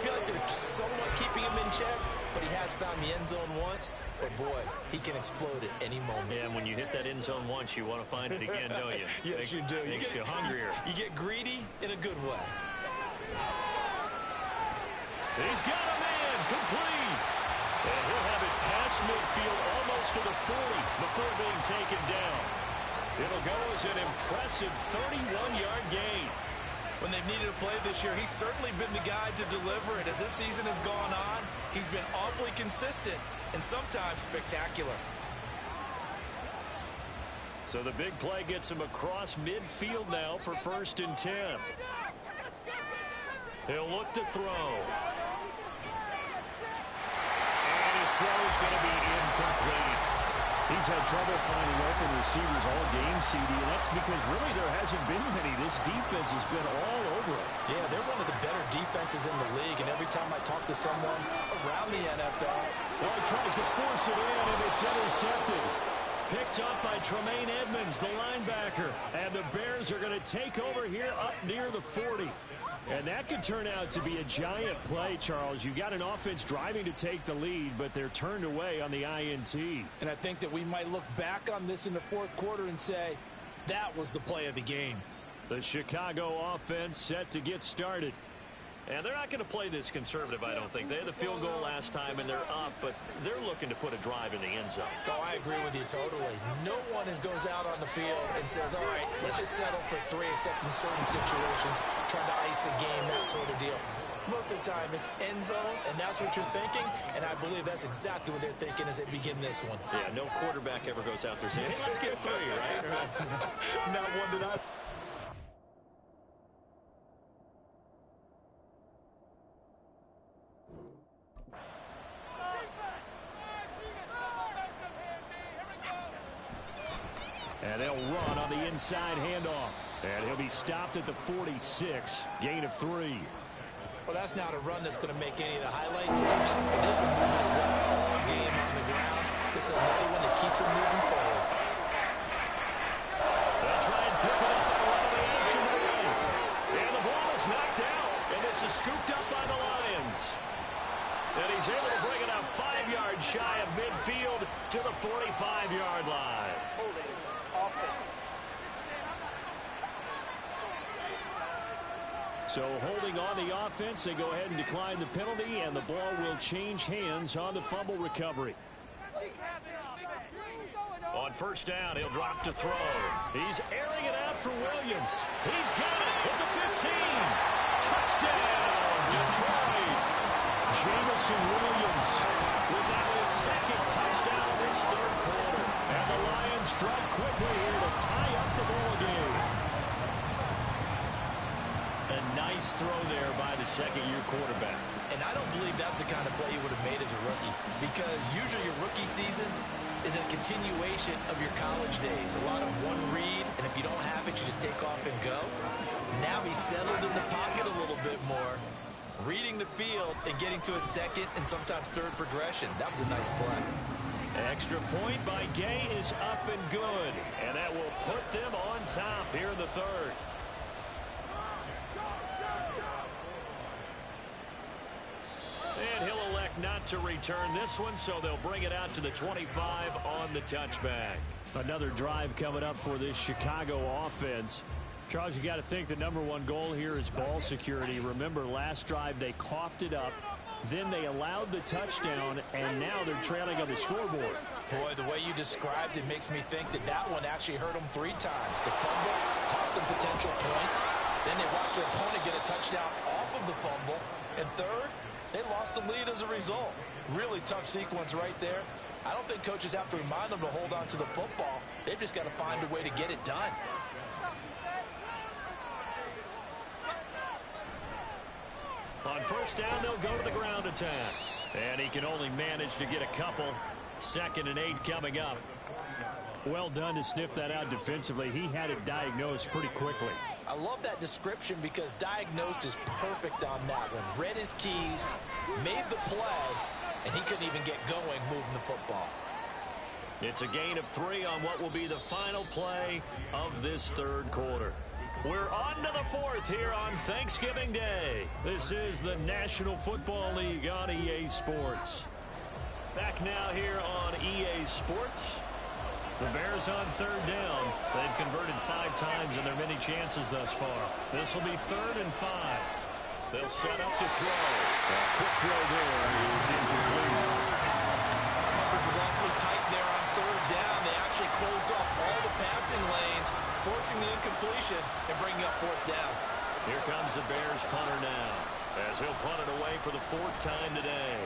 feel like they're somewhat keeping him in check, but he has found the end zone once. But, boy, he can explode at any moment. Yeah, and when you hit that end zone once, you want to find it again, don't you? Yes, you do. Makes you hungrier. You get greedy in a good way. He's got a man complete. And he'll have it past midfield almost to the 40 before being taken down. It'll go as an impressive 31-yard gain. When they've needed a play this year, he's certainly been the guy to deliver it. As this season has gone on, he's been awfully consistent and sometimes spectacular. So the big play gets him across midfield now for 1st and 10. He'll look to throw. And his throw is going to be incomplete. He's had trouble finding open receivers all game, CD, and that's because really there hasn't been many. This defense has been all over it. Yeah, they're one of the better defenses in the league, and every time I talk to someone around the NFL, well, he tries to force it in, and it's intercepted. Picked up by Tremaine Edmonds, the linebacker. And the Bears are going to take over here up near the 40. And that could turn out to be a giant play, Charles. You got an offense driving to take the lead, but they're turned away on the INT. and I think that we might look back on this in the fourth quarter and say, that was the play of the game. The Chicago offense set to get started. And they're not going to play this conservative, I don't think. They had the field goal last time, and they're up, but they're looking to put a drive in the end zone. Oh, I agree with you totally. No one goes out on the field and says, all right, let's just settle for 3, except in certain situations, trying to ice a game, that sort of deal. Most of the time, it's end zone, and that's what you're thinking, and I believe that's exactly what they're thinking as they begin this one. Yeah, no quarterback ever goes out there saying, hey, let's get 3, right? Not one that I... And they'll run on the inside handoff. And he'll be stopped at the 46. Gain of 3. Well, that's not a run that's going to make any of the highlight tapes. But they've been moving well all game on the ground. This is another one that keeps them moving forward. They'll try and pick it up by one of the action already. And the ball is knocked out. And this is scooped up by the Lions. And he's able to bring it out 5 yards shy of midfield to the 45-yard line. So holding on the offense, they go ahead and decline the penalty, and the ball will change hands on the fumble recovery. On 1st down, he'll drop to throw. He's airing it out for Williams. He's got it at the 15. Touchdown, Detroit. Jamison Williams with now his 2nd touchdown of this 3rd quarter. And the Lions strike quickly here to tie up the ball game. A nice throw there by the 2nd-year quarterback. And I don't believe that's the kind of play you would have made as a rookie, because usually your rookie season is a continuation of your college days. A lot of one read, and if you don't have it, you just take off and go. Now he's settled in the pocket a little bit more, reading the field and getting to a 2nd and sometimes 3rd progression. That was a nice play. Extra point by Gay is up and good. And that will put them on top here in the 3rd. And he'll elect not to return this one, so they'll bring it out to the 25 on the touchback. Another drive coming up for this Chicago offense. Charles, you got to think the #1 goal here is ball security. Remember, last drive they coughed it up, then they allowed the touchdown, and now they're trailing on the scoreboard. Boy, the way you described it makes me think that that one actually hurt them 3 times. The fumble cost them potential points. Then they watched their opponent get a touchdown off of the fumble. And 3rd, they lost the lead as a result. Really tough sequence right there. I don't think coaches have to remind them to hold on to the football. They've just got to find a way to get it done. On first down, they'll go to the ground attack. And he can only manage to get a couple. 2nd and 8 coming up. Well done to sniff that out defensively. He had it diagnosed pretty quickly. I love that description because diagnosed is perfect on that one. Read his keys, made the play, and he couldn't even get going moving the football. It's a gain of 3 on what will be the final play of this 3rd quarter. We're on to the 4th here on Thanksgiving Day. This is the National Football League on EA Sports. Back now here on EA Sports. The Bears on 3rd down. They've converted 5 times in their many chances thus far. This will be 3rd and 5. They'll set up to throw. A quick throw there is incomplete. Coverage is awfully tight there on 3rd down. They actually closed off all the passing lanes, forcing the incompletion and bringing up 4th down. Here comes the Bears punter now, as he'll punt it away for the 4th time today.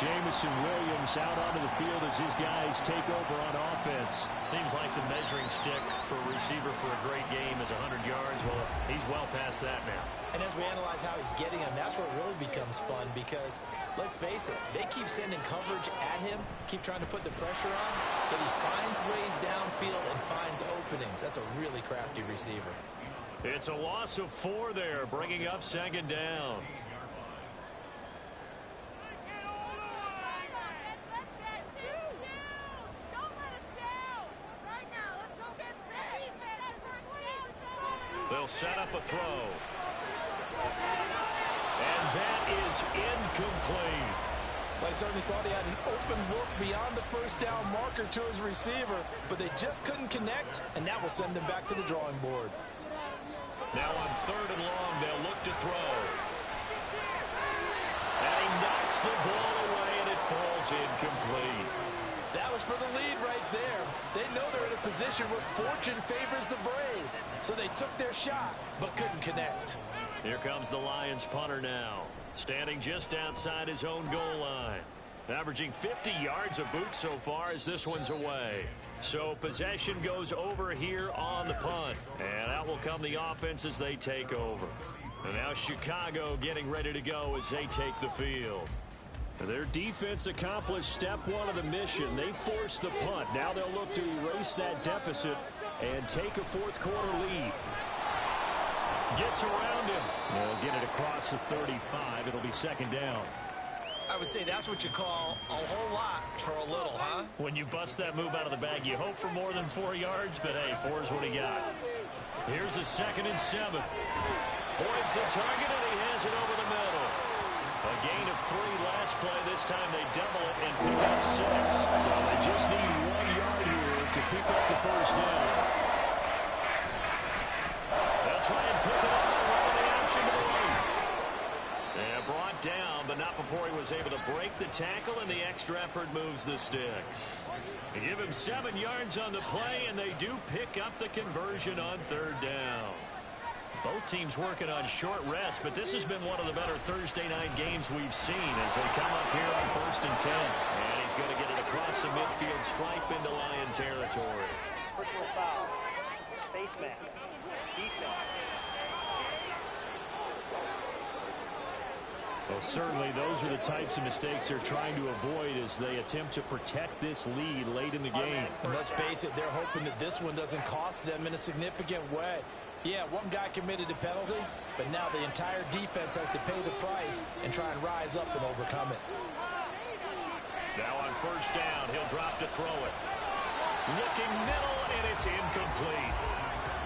Jamison Williams out onto the field as his guys take over on offense. Seems like the measuring stick for a receiver for a great game is 100 yards. Well, he's well past that now. And as we analyze how he's getting them, that's where it really becomes fun because, let's face it, they keep sending coverage at him, keep trying to put the pressure on, but he finds ways downfield and finds openings. That's a really crafty receiver. It's a loss of 4 there, bringing up 2nd down. They'll set up a throw. And that is incomplete. Well, I certainly thought he had an open look beyond the first down marker to his receiver, but they just couldn't connect, and that will send them back to the drawing board. Now on 3rd and long, they'll look to throw. And he knocks the ball away, and it falls incomplete. That was for the lead right there. They know they're in a position where fortune favors the brave. So they took their shot, but couldn't connect. Here comes the Lions punter now, standing just outside his own goal line. Averaging 50 yards a boot so far as this one's away. So possession goes over here on the punt. And out will come the offense as they take over. And now Chicago getting ready to go as they take the field. Their defense accomplished step 1 of the mission. They forced the punt. Now they'll look to erase that deficit and take a 4th quarter lead. Gets around him. They'll get it across the 35. It'll be 2nd down. I would say that's what you call a whole lot for a little, huh? When you bust that move out of the bag, you hope for more than 4 yards, but hey, 4 is what he got. Here's a 2nd and 7. Boyd's the target, and he has it over the middle. A gain of 3 last play. This time they double it and pick up 6. So they just need 1 yard here to pick up the 1st down. They'll try and pick it up and run the option to the right. And brought down, but not before he was able to break the tackle, and the extra effort moves the sticks. They give him 7 yards on the play, and they do pick up the conversion on 3rd down. Both teams working on short rest, but this has been one of the better Thursday night games we've seen as they come up here on 1st and 10. And he's going to get it across the midfield stripe into Lion territory. Personal foul. Face mask. Defense. Well, certainly those are the types of mistakes they're trying to avoid as they attempt to protect this lead late in the game. And let's face it, they're hoping that this one doesn't cost them in a significant way. Yeah, one guy committed a penalty, but now the entire defense has to pay the price and try and rise up and overcome it. Now on 1st down, he'll drop to throw it. Looking middle, and it's incomplete.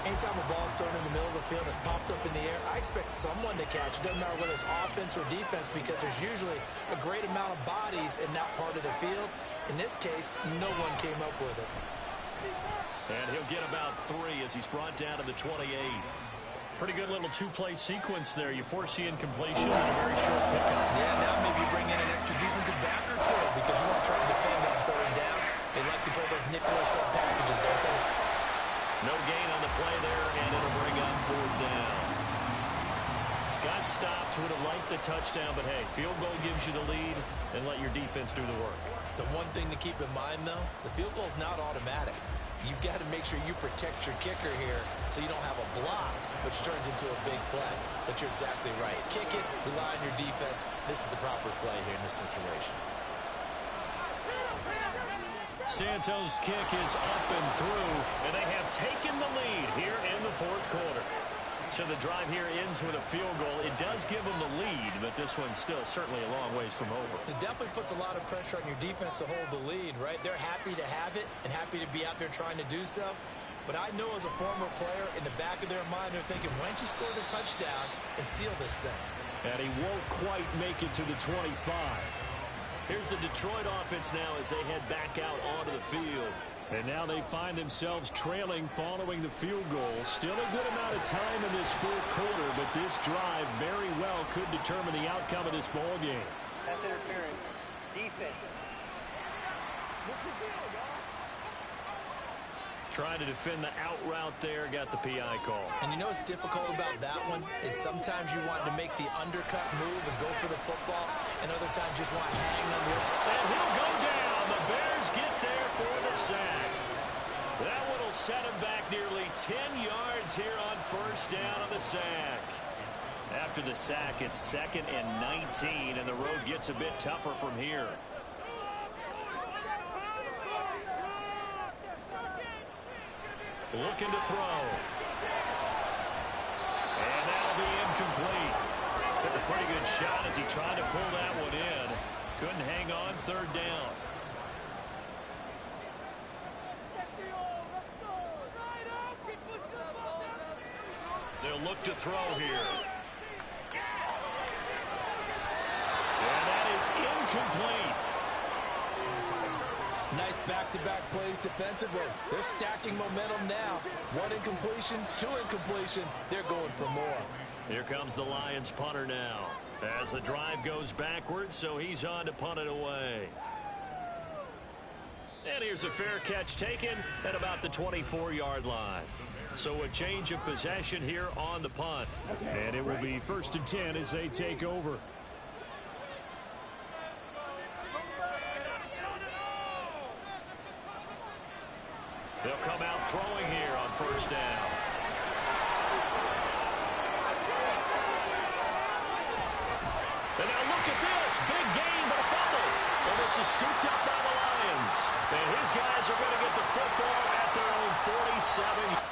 Anytime a ball's thrown in the middle of the field, it's popped up in the air, I expect someone to catch it. Doesn't matter whether it's offense or defense because there's usually a great amount of bodies in that part of the field. In this case, no one came up with it. And he'll get about 3 as he's brought down to the 28. Pretty good little 2-play sequence there. You force the incompletion and a very short pickup. Yeah, now maybe you bring in an extra defensive back or 2 because you want to try and defend on 3rd down. They like to play those nickel or sub packages, don't they? No gain on the play there, and it'll bring up 4th down. Got stopped, would have liked the touchdown, but hey, field goal gives you the lead, and let your defense do the work. The one thing to keep in mind, though, the field goal is not automatic. You've got to make sure you protect your kicker here so you don't have a block, which turns into a big play. But you're exactly right. Kick it, rely on your defense. This is the proper play here in this situation. Santos' kick is up and through, and they have taken the lead here in the fourth quarter. So the drive here ends with a field goal. It does give them the lead, but this one's still certainly a long ways from over. It definitely puts a lot of pressure on your defense to hold the lead, right? They're happy to have it and happy to be out there trying to do so. But I know as a former player, in the back of their mind, they're thinking, why don't you score the touchdown and seal this thing? And he won't quite make it to the 25. Here's the Detroit offense now as they head back out onto the field. And now they find themselves trailing following the field goal. Still a good amount of time in this fourth quarter, but this drive very well could determine the outcome of this ball game. Pass interference. Defense. What's the deal, y'all? Trying to defend the out route there, got the PI call. And you know what's difficult about that one is sometimes you want to make the undercut move and go for the football, and other times just want to hang on the... And he'll go down. The Bears get there for the sack. That one will set him back nearly 10 yards here on first down on the sack. After the sack, it's 2nd and 19, and the road gets a bit tougher from here. Looking to throw. And that'll be incomplete. Took a pretty good shot as he tried to pull that one in. Couldn't hang on, 3rd down. They'll look to throw here. And that is incomplete. Nice back-to-back plays defensively. They're stacking momentum now. 1 incompletion, 2 incompletion. They're going for more. Here comes the Lions punter now. As the drive goes backwards, so he's on to punt it away. And here's a fair catch taken at about the 24-yard line. So a change of possession here on the punt. And it will be 1st and 10 as they take over. They'll come out throwing here on first down. And now look at this. Big gain, but a fumble. And this is scooped up by the Lions. And his guys are going to get the football at their own 47.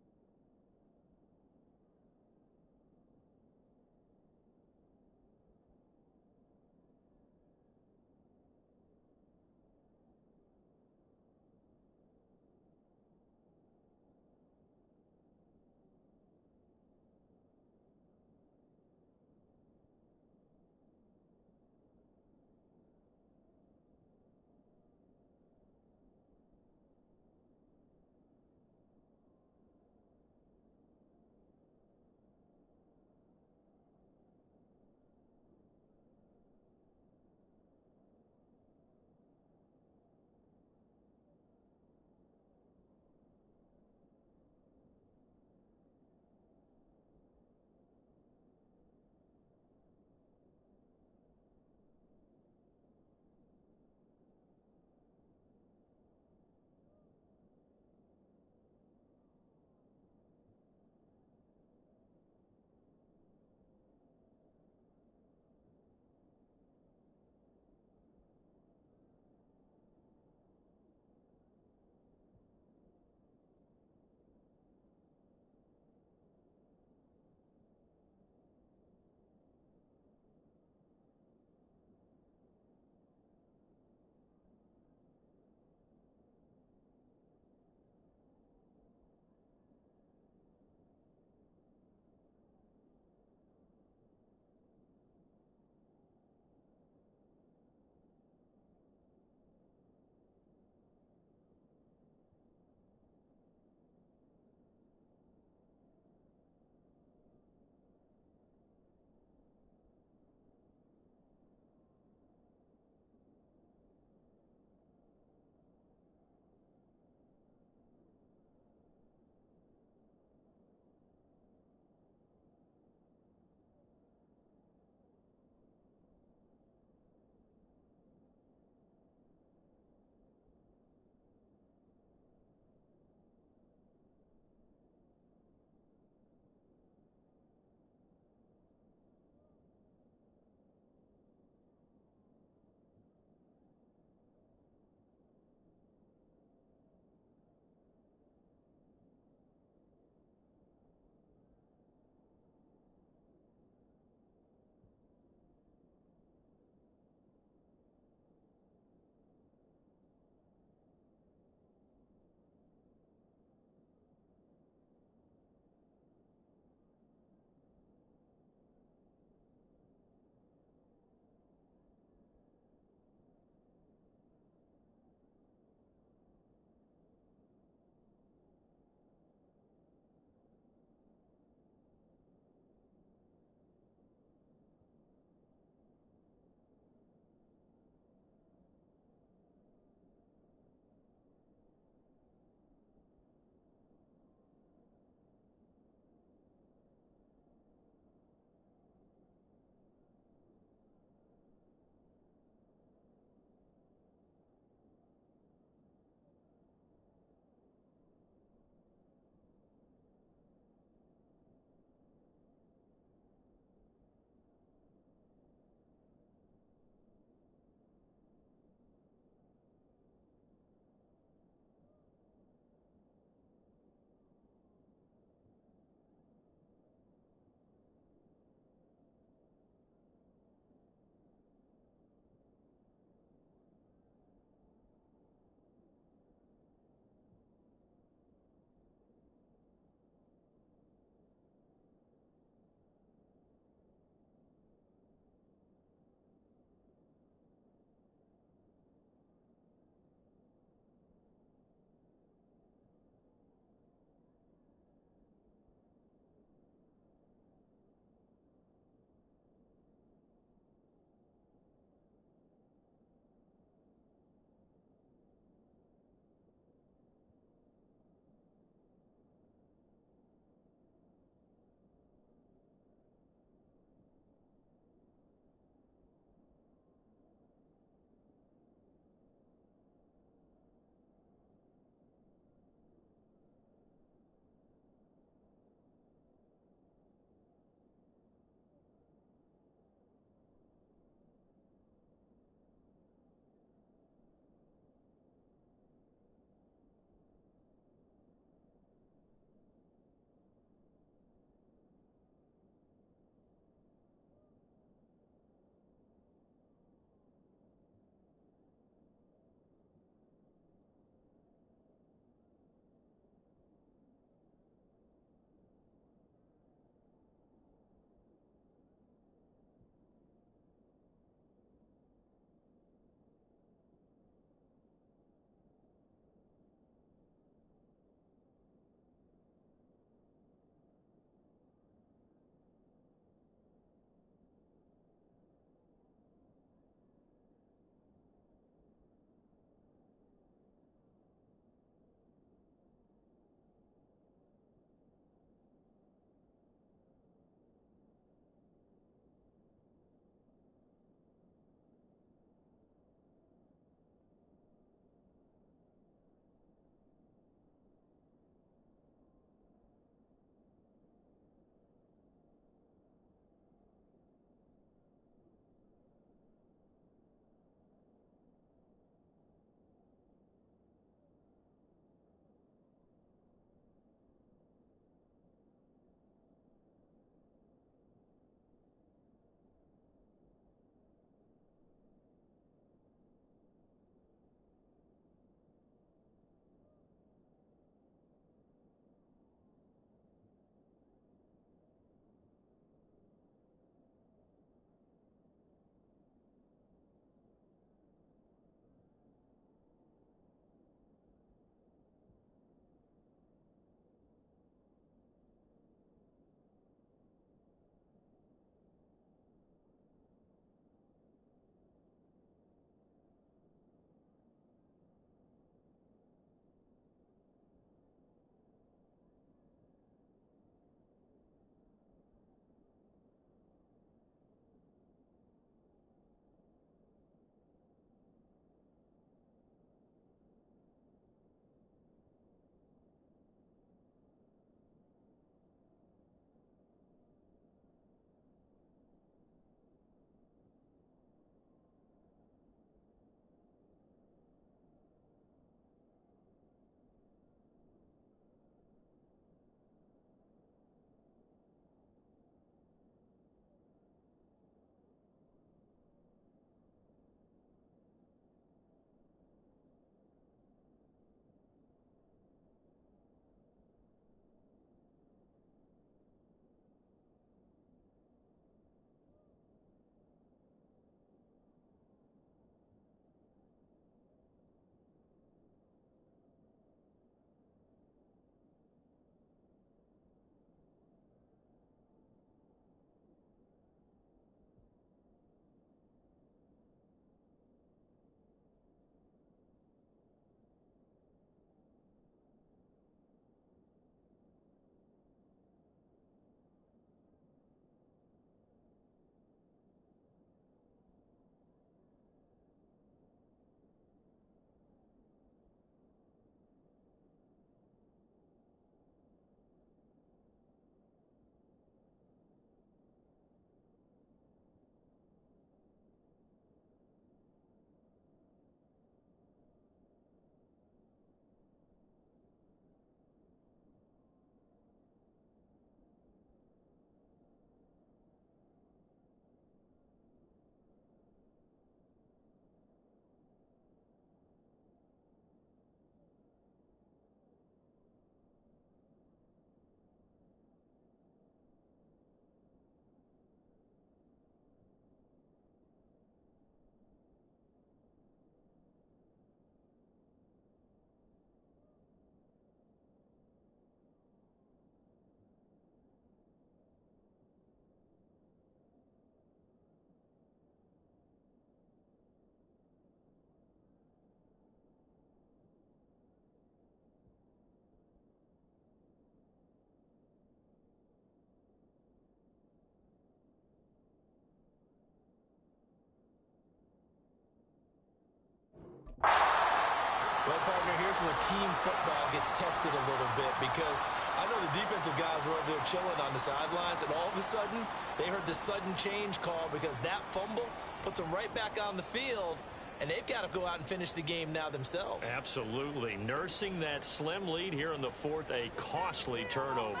Well, partner, here's where team football gets tested a little bit because I know the defensive guys were over there chilling on the sidelines, and all of a sudden, they heard the sudden change call because that fumble puts them right back on the field, and they've got to go out and finish the game now themselves. Absolutely. Nursing that slim lead here in the fourth, a costly turnover.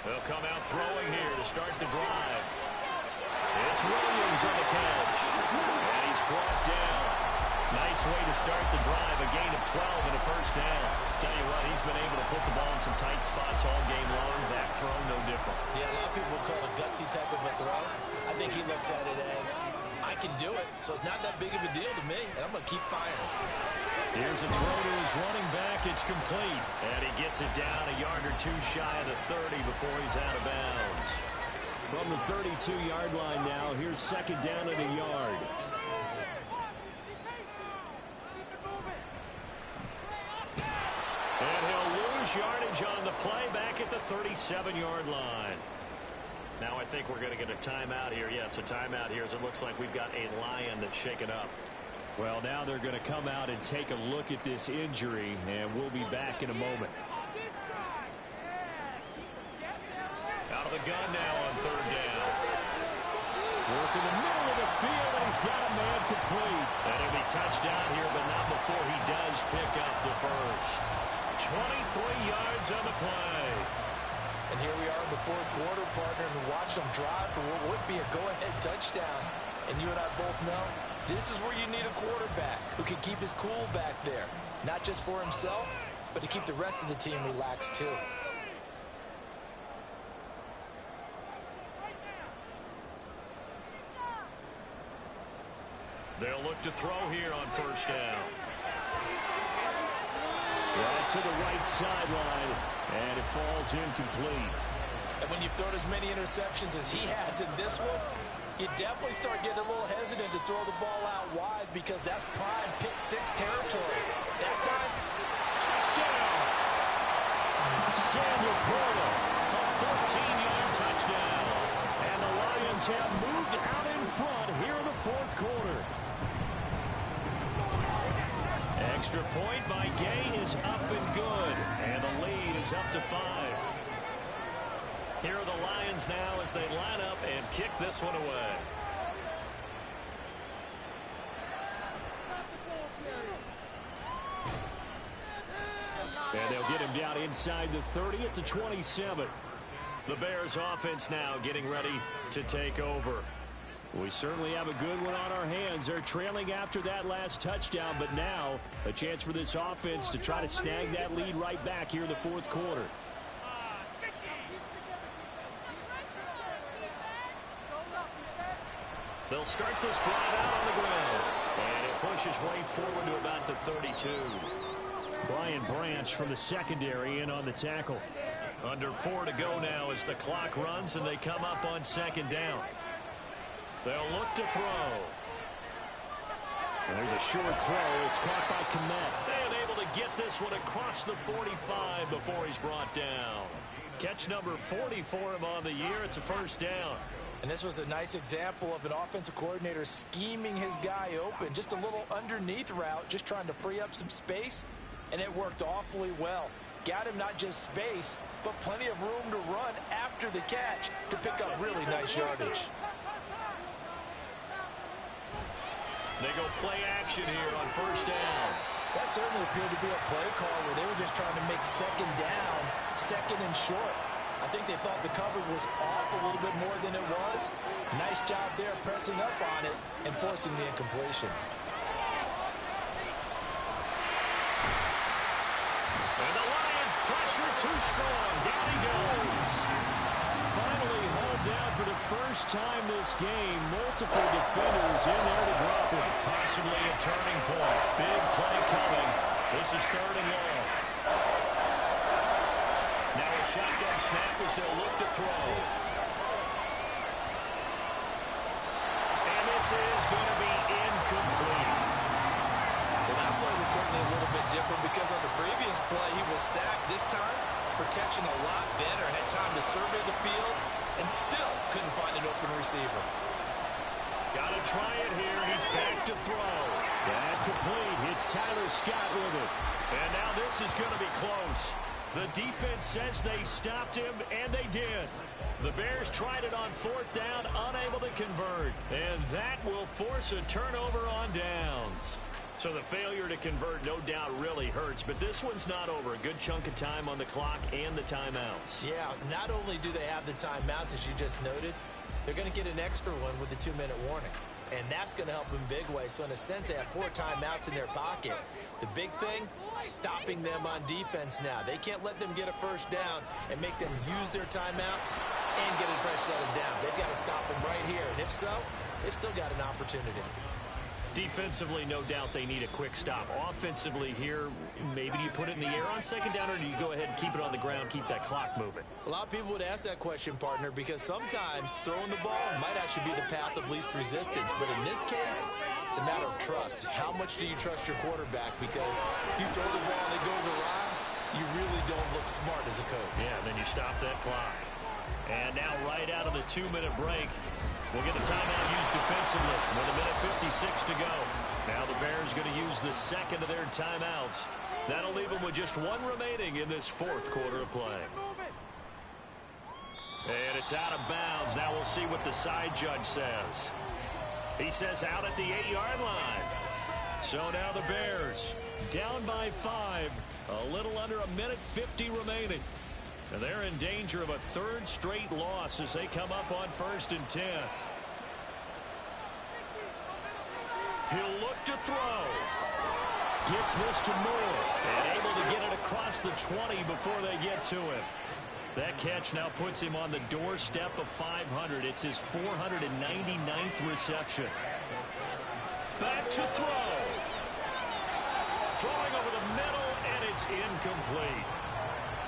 They'll come out throwing here to start the drive. It's Williams on the catch, and he's brought down. Nice way to start the drive, a gain of 12 and a first down. Tell you what, he's been able to put the ball in some tight spots all game long. That throw, no different. Yeah, a lot of people call it a gutsy type of a throw. I think he looks at it as, I can do it, so it's not that big of a deal to me, and I'm going to keep firing. Here's a throw to his running back. It's complete, and he gets it down a yard or two shy of the 30 before he's out of bounds. From the 32-yard line now, here's second down and a yard. And he'll lose yardage on the play back at the 37-yard line. Now I think we're going to get a timeout here. Yes, a timeout here as it looks like we've got a Lion that's shaken up. Well, now they're going to come out and take a look at this injury, and we'll be back in a moment. Out of the gun now on third down. Work in the middle of the field, and he's got a man complete. And he'll be touchdown here, but not before he does pick up the first. 23 yards on the play. And here we are in the fourth quarter, partner, and watch them drive for what would be a go-ahead touchdown. And you and I both know this is where you need a quarterback who can keep his cool back there. Not just for himself, but to keep the rest of the team relaxed too. They'll look to throw here on first down. Right to the right sideline, and it falls incomplete. And when you've thrown as many interceptions as he has in this one, you definitely start getting a little hesitant to throw the ball out wide because that's prime pick six territory. That time, touchdown! Sam Laporta, A 14-yard touchdown. and the Lions have moved out in front here in the fourth quarter. Extra point by Gay is up and good, and the lead is up to 5. Here are the Lions now as they line up and kick this one away. And they'll get him down inside the 30 at the 27. The Bears offense now getting ready to take over. We certainly have a good one on our hands. They're trailing after that last touchdown, but now a chance for this offense to try to snag that lead right back here in the fourth quarter. They'll start this drive out on the ground, and it pushes way forward to about the 32. Brian Branch from the secondary in on the tackle. Under 4 to go now as the clock runs and they come up on second down. They'll look to throw. And there's a short throw. It's caught by Kmet. And able to get this one across the 45 before he's brought down. Catch number 40 for him on the year. It's a first down. And this was a nice example of an offensive coordinator scheming his guy open. Just a little underneath route, just trying to free up some space. And it worked awfully well. Got him not just space, but plenty of room to run after the catch to pick up really nice yardage. They go play action here on first down. That certainly appeared to be a play call where they were just trying to make second down, second and short. I think they thought the coverage was off a little bit more than it was. Nice job there pressing up on it and forcing the incompletion. And the Lions pressure too strong. Down he goes. Finally hauled down for the first time this game. Multiple defenders in there to drop it. Possibly a turning point. Big play coming. This is third and long. Now a shotgun snap as they'll look to throw. And this is going to be incomplete. Well, that play was certainly a little bit different because on the previous play, he was sacked. This time, protection a lot better. Had time to survey the field and still couldn't find an open receiver. Got to try it here. He's back to throw. And complete. It's Tyler Scott with it. And now this is going to be close. The defense says they stopped him, and they did. The Bears tried it on fourth down, unable to convert. And that will force a turnover on downs. So the failure to convert, no doubt, really hurts. But this one's not over. A good chunk of time on the clock and the timeouts. Yeah, not only do they have the timeouts, as you just noted, they're going to get an extra one with the 2-minute warning. And that's going to help in big way. So in a sense, they have 4 timeouts in their pocket. The big thing, stopping them on defense now. They can't let them get a first down and make them use their timeouts and get a fresh set of downs. They've got to stop them right here. And if so, they've still got an opportunity. Defensively, no doubt they need a quick stop. Offensively here, maybe you put it in the air on second down, or do you go ahead and keep it on the ground, keep that clock moving? A lot of people would ask that question, partner, because sometimes throwing the ball might actually be the path of least resistance. But in this case, it's a matter of trust. How much do you trust your quarterback? Because you throw the ball and it goes awry, you really don't look smart as a coach. Yeah, then you stop that clock. And now right out of the 2-minute break, we'll get a timeout used defensively with a minute 56 to go. Now the Bears going to use the second of their timeouts. That'll leave them with just 1 remaining in this fourth quarter of play. And it's out of bounds. Now we'll see what the side judge says. He says out at the 8-yard line. So now the Bears down by 5. A little under a minute 50 remaining. And they're in danger of a 3rd straight loss as they come up on 1st and 10. He'll look to throw. Gets this to Moore. And able to get it across the 20 before they get to him. That catch now puts him on the doorstep of 500. It's his 499th reception. Back to throw. Throwing over the middle, and it's incomplete.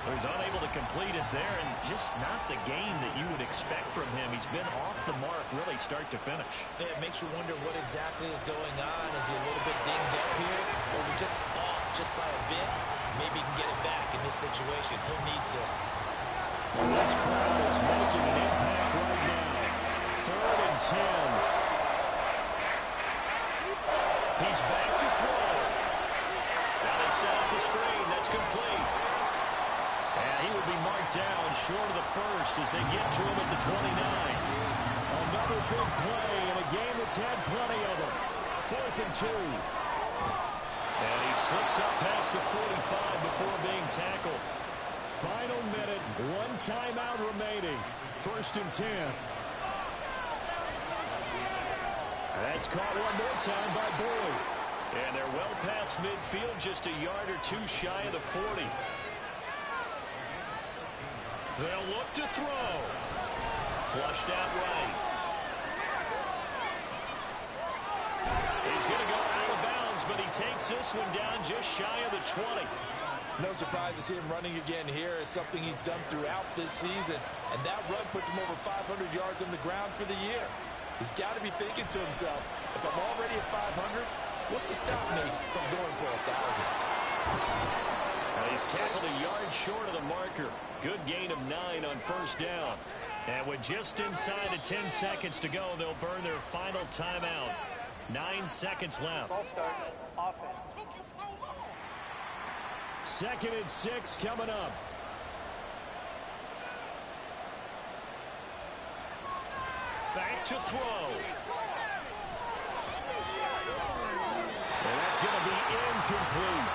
He's unable to complete it there, and just not the game that you would expect from him. He's been off the mark really start to finish. Yeah, it makes you wonder what exactly is going on. Is he a little bit dinged up here? Or is it just off just by a bit? Maybe he can get it back in this situation. He'll need to. Well, this crowd is making an impact right now. 3rd and 10. He's back to throw. Now they set up the screen. That's complete. And he will be marked down short of the first as they get to him at the 29. Another big play in a game that's had plenty of them. 4th and 2. And he slips up past the 45 before being tackled. Final minute, 1 timeout remaining. 1st and 10. That's caught one more time by Boyd. And they're well past midfield, just a yard or 2 shy of the 40. They'll look to throw. Flushed out right. He's going to go out of bounds, but he takes this one down just shy of the 20. No surprise to see him running again here. It's something he's done throughout this season. And that run puts him over 500 yards on the ground for the year. He's got to be thinking to himself, if I'm already at 500, what's to stop me from going for 1,000? He's tackled a yard short of the marker. Good gain of 9 on 1st down. And with just inside of 10 seconds to go, they'll burn their final timeout. 9 seconds left. Ball start. Offense. 2nd and 6 coming up. Back to throw. And that's going to be incomplete.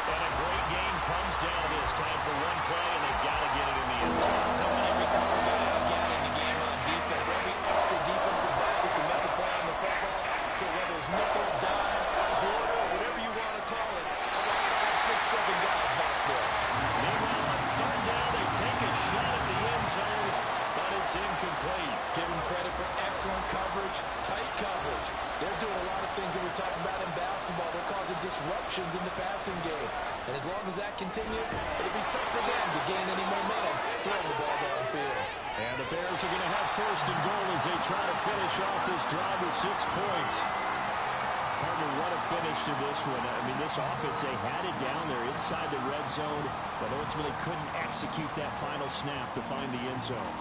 And a great game comes down to this. Time for one play, and they've got to get it in the end zone. Coming every cover guy again in the game on defense. Every extra defensive back who can make a play on the football. So whether it's nickel, dime, quarter, whatever you want to call it, I've got 5, 6, 7 guys back there. Meanwhile, on 3rd down, they take a shot at the end zone, but it's incomplete. Give him credit for excellent coverage, tight coverage. They're doing a lot of things that we talk about in basketball. They're causing disruptions in the passing game. And as long as that continues, it'll be tough for them to gain any momentum throwing the ball downfield. And the Bears are going to have 1st and goal as they try to finish off this drive with 6 points. Partner, what a finish to this one. I mean, this offense, they had it down there inside the red zone, but ultimately couldn't execute that final snap to find the end zone.